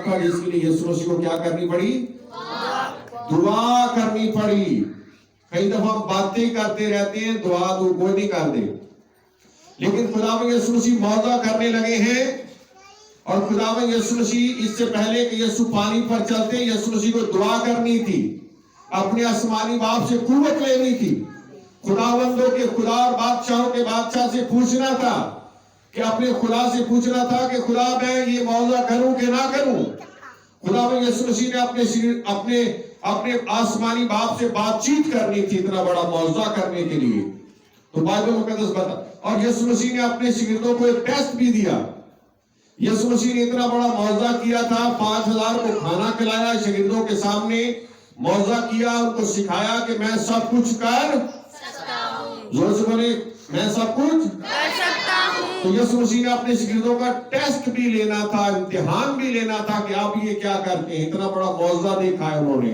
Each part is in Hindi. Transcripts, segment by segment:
बात था जिसके लिए यीशु मसीह को क्या करनी पड़ी? दुआ करनी पड़ी। कई दफा हम बातें करते रहते हैं, दुआ तो कोई नहीं कर दे, लेकिन खुदावंद यीशु मसीह मौजा करने लगे हैं। और खुदावंद यीशु मसीह इससे पहले कि यीशु पानी पर चलते, यीशु मसीह को दुआ करनी थी, अपने आसमानी बाप से कुव्वत लेनी थी, खुदावंदों के खुदा और बादशाहों के बादशाह से पूछना था, कि अपने खुदा से पूछना था कि खुदा मैं ये मौजा करूं कि ना करूं। खुदावंद यीशु मसीह ने अपने आसमानी बाप से बातचीत करनी थी इतना बड़ा मौजा करने के लिए। तो बाइबल मुकद्दस बता, और यीशु मसीह ने अपने शिगिर्दों को एक टेस्ट भी दिया। यीशु मसीह ने इतना बड़ा मौजा किया था, 5000 को खाना खिलाया, शिगिर्दों के सामने मौजा किया, उनको सिखाया कि मैं सब कुछ कर सकता हूं। जोर से बोले, मैं सब कुछ कर सकता हूं। तो यीशु मसीह ने अपने शिगिर्दों का टेस्ट भी लेना था, इम्तिहान भी लेना था कि आप ये क्या करते हैं। इतना बड़ा मौजा देखा है उन्होंने।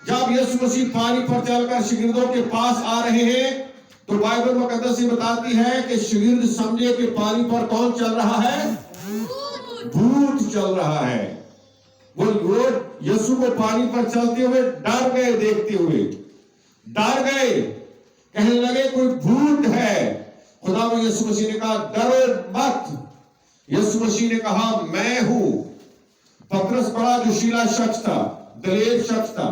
जब यीशु मसीह पानी पर चलकर शिगिर्दों के पास आ रहे हैं, तो बाइबल मुकद्दस बताती है कि शिगिर्द समझे कि पानी पर कौन चल रहा है? भूत चल रहा है। वो लोग यीशु को पानी पर चलते हुए डर गए, देखते हुए डर गए, कहने लगे कोई भूत है। खुदा में यीशु मसीह ने कहा डरो मत। यीशु मसीह ने कहा मैं हूं। पतरस बड़ा जोशीला शख्स था, दलेर शख्स था,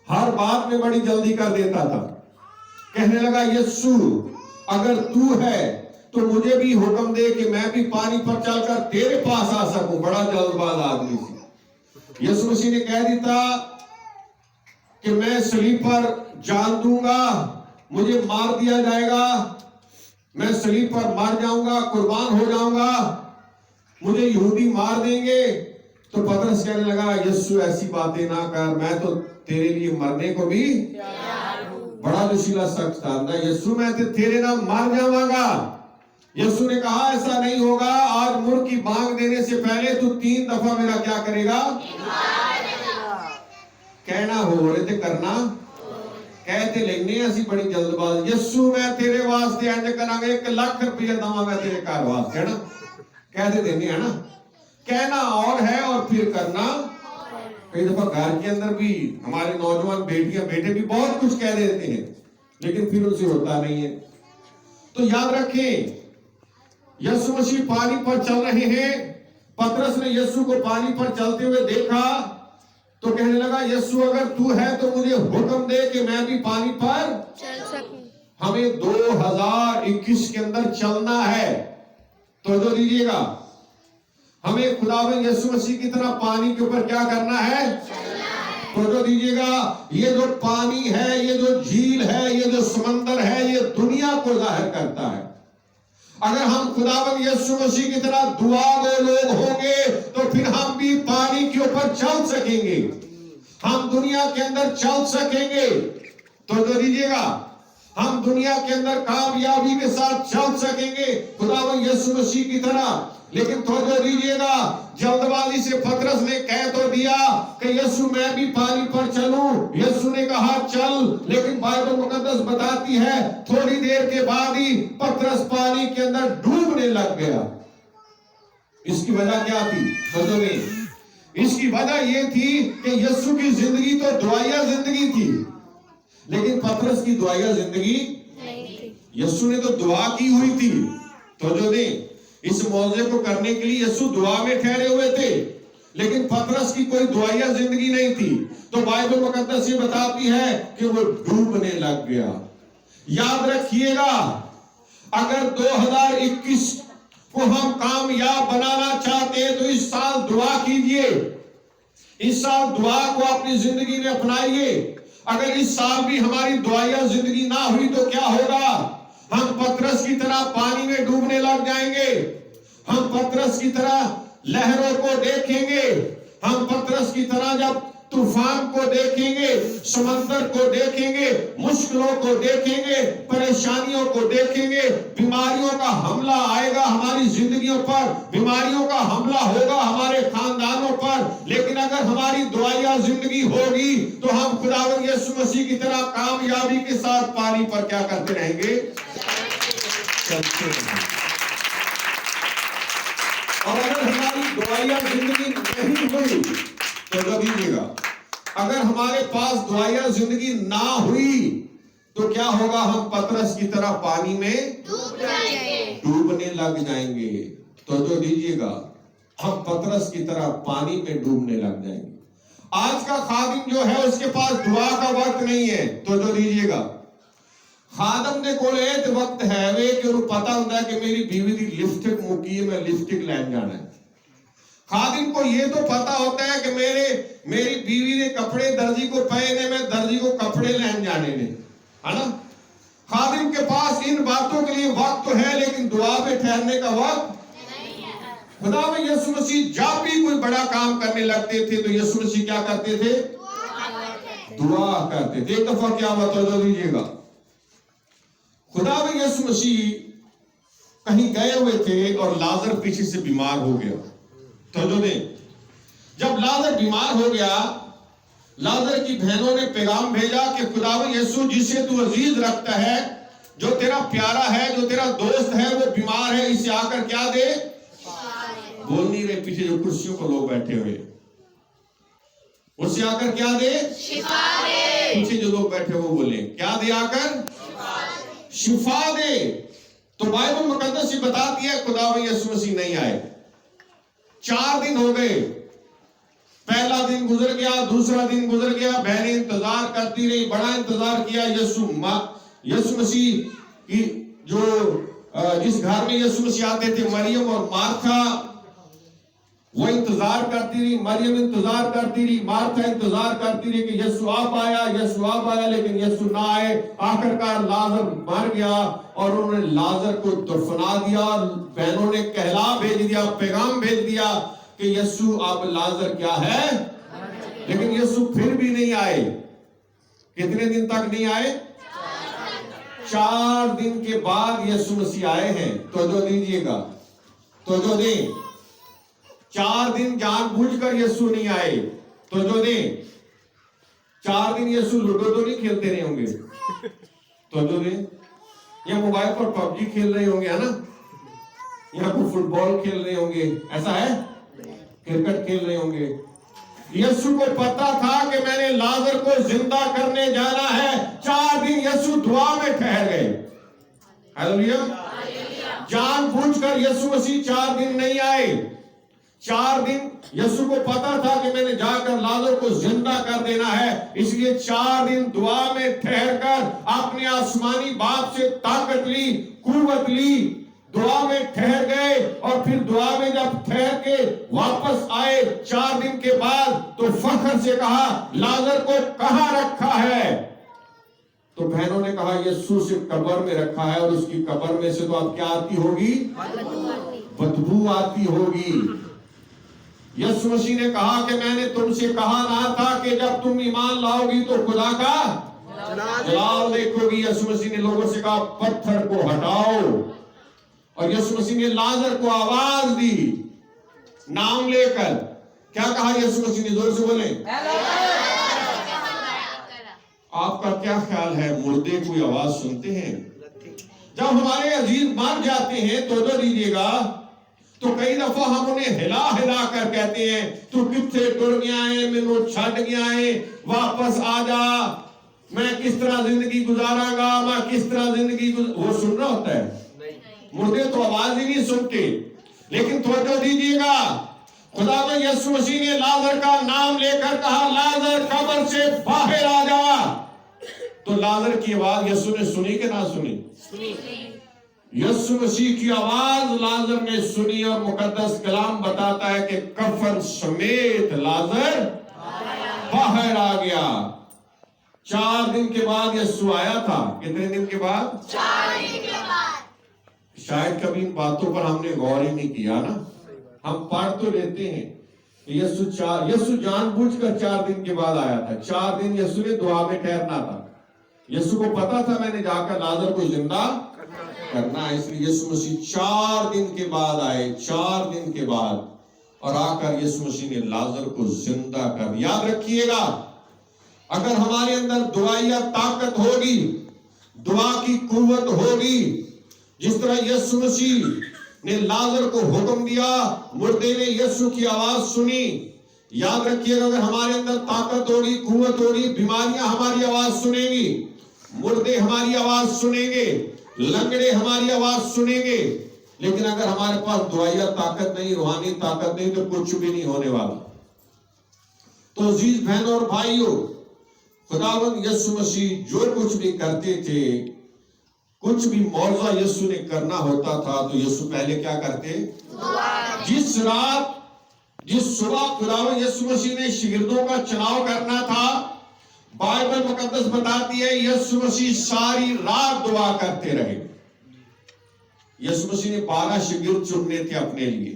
हर बात में बड़ी जल्दी कर देता था। कहने लगा यीशु अगर तू है तो मुझे भी हुक्म दे कि मैं भी पानी पर चलकर तेरे पास आ सकूं। बड़ा जल्दबाज आदमी थी। यीशु मसीह ने कह दिया कि मैं सलीब पर जान दूंगा, मुझे मार दिया जाएगा, मैं सलीब पर मर जाऊंगा, कुर्बान हो जाऊंगा, मुझे यहूदी मार देंगे। तो पतरस कहने लगा यीशु ऐसी बातें ना कर, मैं तो तेरे लिए मरने को भी तैयार हूं। बड़ा जोशीला शख्स था ना। यीशु मैं तेरे नाम मर जाऊंगा। यीशु ने कहा ऐसा नहीं होगा, आज मुर्ग की बांग देने से पहले तू 3 दफा मेरा क्या करेगा? कहना हो रहे थे करना कहते लेने ऐसी बड़ी जल्दबाजी। यीशु मैं तेरे वास्ते इंज करांगा, 1 लाख रुपया दवा मैं तेरे घर वास्ते, है ना? कहते देने, है ना? कहना और है और फिर करना। कई दफा घर के अंदर भी हमारे नौजवान बेटियां बेटे भी बहुत कुछ कह देते हैं, लेकिन फिर उनसे होता नहीं है। तो याद रखें, यीशु मसीह पानी पर चल रहे हैं। पतरस ने यीशु को पानी पर चलते हुए देखा तो कहने लगा यीशु अगर तू है तो मुझे हुक्म दे कि मैं भी पानी पर चल सकूं। हमें 2021 के अंदर चलना है, तो जो दीजिएगा हमें खुदावंद यीशु मसीह की तरह पानी के ऊपर क्या करना है? तो जो दीजिएगा ये जो पानी है, ये जो झील है, ये जो समंदर है, ये दुनिया को जाहिर करता है। अगर हम खुदावंद यीशु मसीह की तरह दुआगो लोग होंगे तो फिर हम भी पानी के ऊपर चल सकेंगे, हम दुनिया के अंदर चल सकेंगे। तो जो दीजिएगा हम दुनिया के अंदर कामयाबी के साथ चल सकेंगे खुदावंद यीशु मसीह की तरह। लेकिन थोड़ा दीजिएगा जल्दबाजी से पतरस ने कह तो दिया कि यीशु मैं भी पानी पर चलूं। यीशु ने कहा चल, लेकिन बाइबल मुकद्दस बताती है थोड़ी देर के बाद ही पतरस पानी के अंदर डूबने लग गया। इसकी वजह क्या थी? इसकी वजह यह थी कि यीशु की जिंदगी तो दुआया जिंदगी थी, लेकिन पतरस की दुआया जिंदगी नहीं थी। यीशु ने तो दुआ की हुई थी। तो जो ने इस मौजे को करने के लिए यीशु दुआ में ठहरे हुए थे, लेकिन पतरस की कोई दुआया जिंदगी नहीं थी। तो बाइबल मुकद्दस ये बताती है कि वो डूबने लग गया। याद रखिएगा, अगर 2021 को हम कामयाब बनाना चाहते हैं तो इस साल दुआ कीजिए, इस साल दुआ को अपनी जिंदगी में अपनाइए। अगर इस साल भी हमारी दुआया जिंदगी ना हुई तो क्या होगा? हम पतरस की तरह पानी में डूबने लग जाएंगे, हम पतरस की तरह लहरों को देखेंगे, हम पतरस की तरह जब तूफान को देखेंगे, समंदर को देखेंगे, मुश्किलों को देखेंगे, परेशानियों को देखेंगे, बीमारियों का हमला आएगा हमारी जिंदगियों पर, बीमारियों का हमला होगा हमारे खानदानों पर। लेकिन अगर हमारी दुआया जिंदगी होगी तो हम खुदावंद यीशु मसीह की तरह कामयाबी के साथ पानी पर क्या करते रहेंगे? चलते रहेंगे। और अगर हमारी दुआया जिंदगी हुई तो जो दीजिएगा, अगर हमारे पास दुआया जिंदगी ना हुई तो क्या होगा? हम पतरस की तरह पानी में डूबने लग जाएंगे। तो जो दीजिएगा, हम पतरस की तरह पानी में डूबने लग जाएंगे। आज का खादिम जो है उसके पास दुआ का वक्त नहीं है। तो जो दीजिएगा, खादम दे कोल एक वक्त है वे कि उन्हें पता होता है कि मेरी बीवी की लिपस्टिक मुकी है, मैं लिपस्टिक लैन जाना है। खादिम को ये तो पता होता है कि मेरी बीवी ने कपड़े दर्जी को पहने, मैं दर्जी को कपड़े लैन जाने ने, है ना। खादिम के पास इन बातों के लिए वक्त तो है, लेकिन दुआ में ठहरने का वक्त नहीं है। खुदा में यीशु मसीह जब भी कोई बड़ा काम करने लगते थे तो यीशु मसीह क्या करते थे? दुआ करते थे। एक दफा क्या बता दीजिएगा, खुदा में यीशु मसीह कहीं गए हुए थे और लाजर पीछे से बीमार हो गया। तो जो दे, जब लाजर बीमार हो गया, लाजर की बहनों ने पैगाम भेजा कि खुदावन यीशु जिसे तू अजीज रखता है, जो तेरा प्यारा है, जो तेरा दोस्त है, वो बीमार है, इसे आकर क्या दे? बोल नहीं रहे पीछे जो कुर्सियों पर लोग बैठे हुए, उससे आकर क्या दे? शिफा दे। पीछे जो लोग बैठे वो बोले क्या दे? आकर शिफा दे। तो बाइबल मुकद्दस ही बताती है खुदावन यीशु मसीह नहीं आए। 4 दिन हो गए, पहला दिन गुजर गया, दूसरा दिन गुजर गया, बहनें इंतजार करती रही, बड़ा इंतजार किया। यीशु मसीह की जो जिस घर में यीशु मसीह आते थे, मरियम और मार्था, वो इंतजार करती रही। मरियम इंतजार करती रही, मार्था इंतजार करती रही कि यीशु आप आया, यीशु आप आया, लेकिन यीशु ना आए। आखिरकार लाजर मर गया और उन्होंने लाजर को दफना दिया। बहनों ने कहला भेज दिया, पैगाम भेज दिया कि यीशु अब लाजर क्या है, लेकिन यीशु फिर भी नहीं आए। कितने दिन तक नहीं आए? 4 दिन के बाद यीशु मसीह आए हैं। तो जो दीजिएगा, तो जो दे, 4 दिन जानबूझकर यीशु नहीं आए। तो जो दे, 4 दिन यीशु लूडो तो नहीं खेलते रहे होंगे, तो जो दे, या मोबाइल पर पबजी खेल रहे होंगे, है ना, या कोई फुटबॉल खेल रहे होंगे, ऐसा है, क्रिकेट खेल रहे होंगे। यीशु को पता था कि मैंने लाजर को जिंदा करने जाना है। 4 दिन यीशु दुआ में ठहर गए। हालेलुया। जानबूझकर यीशु मसीह 4 दिन नहीं आए। 4 दिन यीशु को पता था कि मैंने जाकर लाजर को जिंदा कर देना है, इसलिए 4 दिन दुआ में ठहरकर अपने आसमानी बाप से ताकत ली, कुव्वत ली, दुआ में ठहर गए। और फिर दुआ में जब ठहर के वापस आए 4 दिन के बाद, तो फख्र से कहा लाजर को कहां रखा है? तो बहनों ने कहा यीशु से कब्र में रखा है, और उसकी कब्र में से तो अब क्या आती होगी? बदबू आती होगी। यीशु मसीह ने कहा कि मैंने तुमसे कहा ना था कि जब तुम ईमान लाओगी तो खुदा का जलाल देखोगी। यीशु मसीह ने लोगों से कहा पत्थर को हटाओ, और यीशु मसीह ने लाजर को आवाज दी नाम लेकर। क्या कहा यीशु मसीह ने? जोर से बोले। आपका क्या ख्याल है, मुर्दे कोई आवाज सुनते हैं? जब हमारे अजीज मर जाते हैं तो दीजिएगा, तो कई दफा हम उन्हें हिला हिला कर कहते हैं तू कितने टुर गया है, मैनू छड़ गया है, वापस आ जा, मैं किस तरह जिंदगी गुजारांगा, मैं किस तरह जिंदगी वो सुन रहा होता है? मुर्दे तो आवाज ही नहीं सुनते। लेकिन तवज्जो दीजिएगा, खुदा में यीशु मसीह ने लाजर का नाम लेकर कहा लाजर कब्र से बाहर आ जा। तो लाजर की आवाज यीशु ने सुनी कि ना सुनी? यीशु मसीह की आवाज लाजर ने सुनी, और मुकद्दस कलाम बताता है कि कफन समेत लाजर बाहर आ गया। 4 दिन के बाद यीशु आया था। कितने दिन के बाद? 4 दिन के बाद। शायद कभी इन बातों पर हमने गौर ही नहीं किया ना। हम पढ़ तो लेते हैं यीशु जानबूझकर 4 दिन के बाद आया था। 4 दिन यीशु ने दुआ में ठहरना था। यीशु को पता था मैंने जाकर लाजर को जिंदा करना है, इसलिए यीशु मसीह 4 दिन के बाद आए। 4 दिन के बाद, और आकर यीशु मसीह ने लाजर को जिंदा कर। याद रखिएगा, अगर हमारे अंदर दुआया ताकत होगी, दुआ की कुव्वत होगी, जिस तरह यीशु मसीह ने लाजर को हुक्म दिया, मुर्दे ने यीशु की आवाज सुनी, याद रखिएगा, अगर हमारे अंदर ताकत होगी, कुव्वत होगी, बीमारियां हमारी आवाज सुनेंगी, मुर्दे हमारी आवाज सुनेंगे, लंगड़े हमारी आवाज सुनेंगे। लेकिन अगर हमारे पास दुआया ताकत नहीं, रूहानी ताकत नहीं, तो कुछ भी नहीं होने वाला। तो अजीज बहनों और भाइयों, खुदावंद यीशु मसीह जो कुछ भी करते थे, कुछ भी मौजूदा यीशु ने करना होता था तो यीशु पहले क्या करते? जिस सुबह खुदावंद यीशु मसीह ने शिगिर्दों का चुनाव करना था, बाइबल मुकद्दस बताती है यीशु मसीह सारी रात दुआ करते रहे। यीशु मसीह ने 12 शिगिर्द चुनने थे अपने लिए,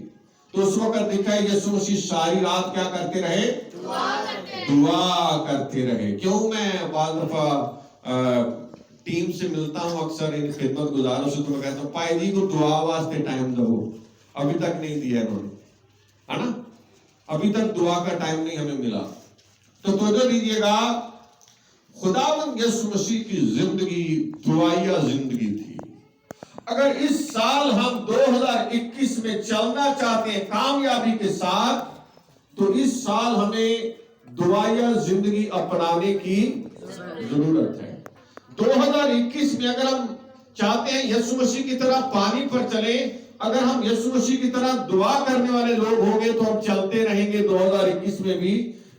तो उस वक्त देखा है यीशु मसीह सारी रात क्या करते रहे? दुआ करते रहे। क्यों मैं बाल दफा टीम से मिलता हूं अक्सर, इन खिदमत गुजारों से, तो मैं कहता हूं पाई जी को दुआ वास्ते टाइम दो। अभी तक नहीं दिया इन्होंने, है ना? अभी तक दुआ का टाइम नहीं हमें मिला। तो तवज्जो दीजिएगा, खुदावंद यीशु मसीह की जिंदगी दुआया जिंदगी थी। अगर इस साल हम 2021 में चलना चाहते हैं कामयाबी के साथ, तो इस साल हमें दुआया जिंदगी अपनाने की जरूरत है। 2021 में अगर हम चाहते हैं यीशु मसीह की तरह पानी पर चले, अगर हम यीशु मसीह की तरह दुआ करने वाले लोग होंगे तो हम चलते रहेंगे 2021 में भी।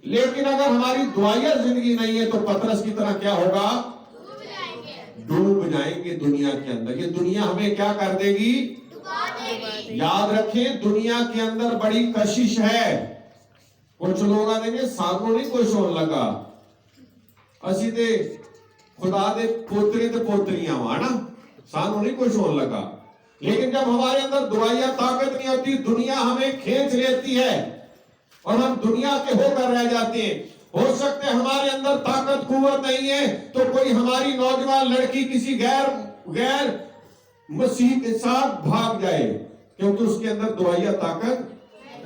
लेकिन अगर हमारी दुआया जिंदगी नहीं है तो पतरस की तरह क्या होगा? डूब जाएंगे दुनिया के अंदर। ये दुनिया हमें क्या कर देगी? याद रखें, दुनिया के अंदर बड़ी कशिश है। कुछ लोग आएंगे सानू नहीं कुछ होने लगा, असी ते खुदा दे पोतरे ते पोतरियां वा ना, सानू नहीं कुछ होने लगा। लेकिन जब हमारे अंदर दुआया ताकत नहीं होती, दुनिया हमें खींच लेती है और हम दुनिया के होकर रह जाते हैं। हो सकता है हमारे अंदर ताकत कुव्वत नहीं है तो कोई हमारी नौजवान लड़की किसी गैर मसीह के साथ भाग जाए, क्योंकि उसके अंदर दुआया ताकत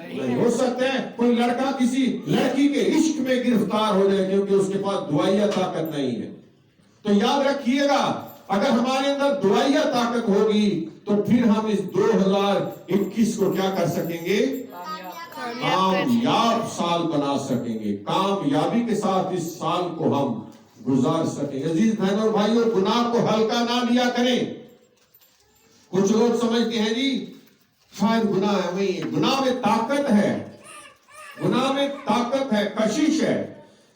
नहीं। हो सकता है कोई लड़का किसी लड़की के इश्क में गिरफ्तार हो जाए, क्योंकि उसके पास दुआया ताकत नहीं है। तो याद रखिएगा, अगर हमारे अंदर दुआया ताकत होगी तो फिर हम इस 2021 को क्या कर सकेंगे? कामयाब साल बना सकेंगे। कामयाबी के साथ इस साल को हम गुजार सकेंगे। अजीज बहनों और भाइयों, गुनाह को हल्का ना लिया करें। कुछ लोग समझते हैं जी शायद गुनाह है, वही गुनाह में ताकत है, गुनाह में ताकत है, कशिश है।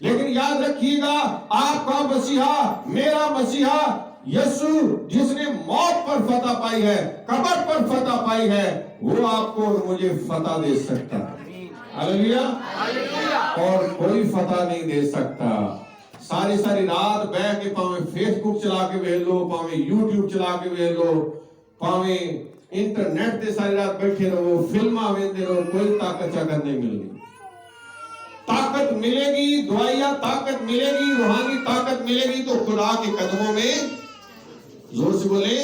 लेकिन याद रखिएगा, आपका मसीहा, मेरा मसीहा यीशु, जिसने मौत पर फतह पाई है, कब्र पर फतह पाई है, वो आपको और मुझे फतह दे सकता है। हालेलुया। और कोई फतह नहीं दे सकता। सारी रात बैठ के पावे फेसबुक चला के वेख लो, पावे यूट्यूब चला के वेख लो, पावे इंटरनेट पे सारी रात बैठे रहो, फिल्मा वेखते रहो, कोई ताकत चाकत नहीं मिलेगी। ताकत मिलेगी, दुआया ताकत मिलेगी, रूहानी ताकत मिलेगी तो खुदा के कदमों में, जोर से बोले,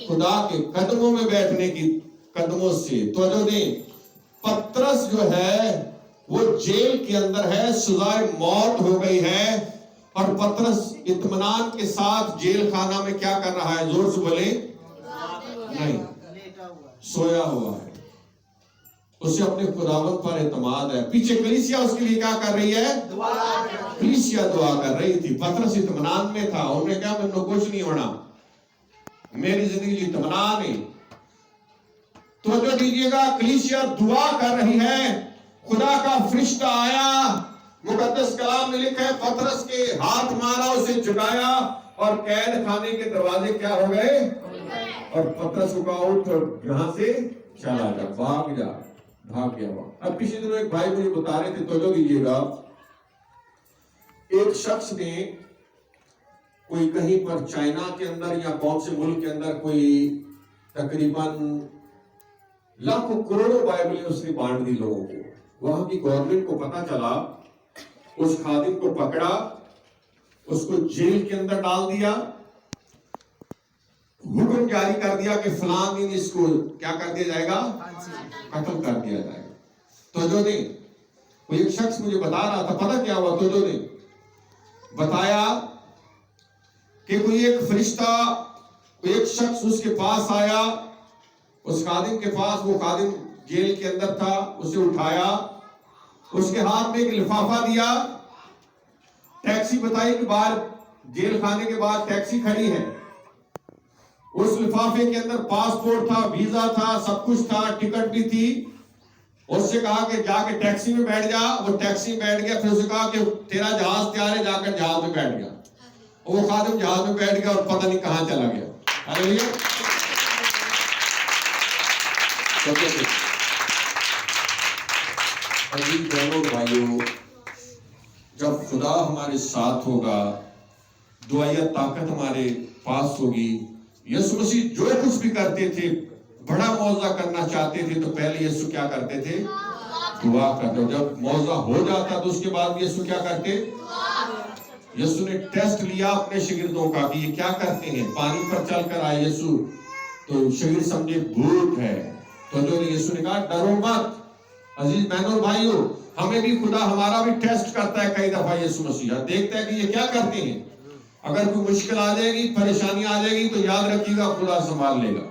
खुदा के कदमों में बैठने की, कदमों से। तो जो ने पतरस जो है वो जेल के अंदर है, सजाए मौत हो गई है, और पतरस इत्मीनान के साथ जेल खाना में क्या कर रहा है? जोर से बोले, नहीं, सोया हुआ है। उसे अपने खुदावंद पर एतमाद है। पीछे कलीसिया उसके लिए क्या कर रही है? कलीसिया दुआ कर रही थी। पतरस इत्मीनान में था, उन्होंने क्या मैंने कुछ नहीं होना, मेरी जिंदगी इत्मीनान है। तो जो दीजिएगा, कलीसिया दुआ कर रही है, खुदा का फरिश्ता आया, मुकद्दस कलाम में लिखा है पतरस के हाथ मारा, उसे झुकाया और कैद खाने के दरवाजे क्या हो गए? और पतरस को कहा उठ और यहां से चला जा, भाग गया वहां। अब पिछले दिनों एक भाई मुझे बता रहे थे, तो जो दीजिएगा, एक शख्स ने कोई कहीं पर चाइना के अंदर या कौन से मुल्क के अंदर कोई तकरीबन लाखों करोड़ों बाइबलें उसने बांट दी लोगों को। वहां की गवर्नमेंट को पता चला, उस खादिम को पकड़ा, उसको जेल के अंदर डाल दिया, हुक्म जारी कर दिया कि फलां दिन इसको क्या कर दिया जाएगा? कत्ल कर दिया जाएगा। तो जो ने कोई एक शख्स मुझे बता रहा था, पता क्या हुआ? तो जो ने बताया कि कोई एक फरिश्ता, एक शख्स उसके पास आया, उस खादिम के पास, वो खादिम जेल के अंदर था, उसे उठाया उसके हाथ में एक लिफाफा दिया, टैक्सी बताई कि बाहर जेल खाने के बाद टैक्सी खड़ी है। उस लिफाफे के अंदर पासपोर्ट था, वीजा था, सब कुछ था, टिकट भी थी। उससे कहा कि जाके टैक्सी में बैठ जा। वो टैक्सी में बैठ गया। फिर उसे कहा कि तेरा जहाज तैयार है, जाकर जहाज में बैठ गया। वो खादिम जहाज में बैठ गया और पता नहीं कहां चला गया। हालेलुया। अजीज बहनों भाइयों, जब खुदा हमारे साथ होगा, दुआया ताकत हमारे पास होगी। यीशु मसीह जो कुछ भी करते थे, बड़ा मौजा करना चाहते थे, तो पहले यीशु क्या करते थे? दुआ करते। जब मौजा हो जाता तो उसके बाद यीशु क्या करते? यीशु ने टेस्ट लिया अपने शिगिर्दों का कि ये क्या करते हैं। पानी पर चलकर आए यीशु, तो शिगिर्द समझे भूत है। तो जो यीशु ने कहा डरो मत। अजीज बहनों भाइयों, हमें भी खुदा हमारा भी टेस्ट करता है कई दफा। यीशु मसीह देखता है कि ये क्या करते हैं। अगर कोई मुश्किल आ जाएगी, परेशानी आ जाएगी, तो याद रखिएगा खुदा संभाल लेगा।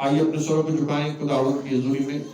आइए अपने स्वरों को झुकाएं खुदावंद की हुजूरी में।